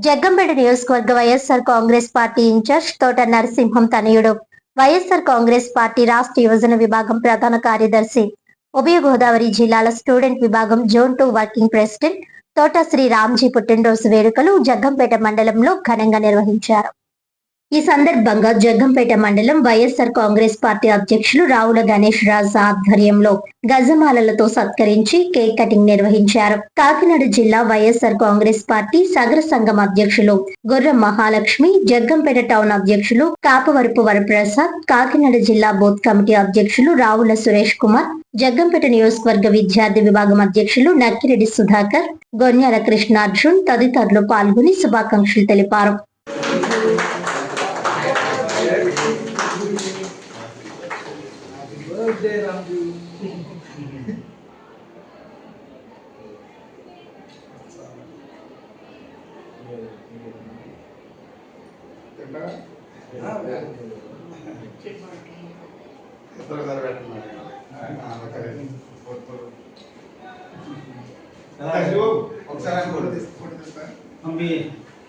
జగ్గంపేట నియోజకవర్గ YSR Congress party incharge తోట నరసింహం తనయుడు, వైఎస్ఆర్ కాంగ్రెస్ పార్టీ రాష్ట్ర యువజన విభాగం ప్రధాన కార్యదర్శి, ఉభయ గోదావరి జిల్లాల స్టూడెంట్ విభాగం జోన్ 2 వర్కింగ్ ప్రెసిడెంట్ తోట శ్రీ రామ్జీ పుట్టినరోజు వేడుకలు జగ్గంపేట మండలంలో ఘనంగా నిర్వహించారు. ఈ సందర్భంగా జగ్గంపేట మండలం వైఎస్ఆర్ కాంగ్రెస్ పార్టీ అధ్యక్షులు రావుల గణేష్ రాజ్ ఆధ్వర్యంలో గజమాలలతో సత్కరించి కేక్ కటింగ్ నిర్వహించారు. కాకినాడ జిల్లా వైఎస్ఆర్ కాంగ్రెస్ పార్టీ సగర సంఘం అధ్యక్షులు గుర్రం మహాలక్ష్మి, జగ్గంపేట టౌన్ అధ్యక్షులు కాపవరపు వరప్రసాద్, కాకినాడ జిల్లా బూత్ కమిటీ అధ్యక్షులు రావుల సురేష్ కుమార్, జగ్గంపేట నియోజకవర్గ విద్యార్థి విభాగం అధ్యక్షులు నక్కిరెడ్డి సుధాకర్, గొన్యాల కృష్ణార్జున్ తదితరులు పాల్గొని శుభాకాంక్షలు తెలిపారు. birthday Ramji. ఒకసారి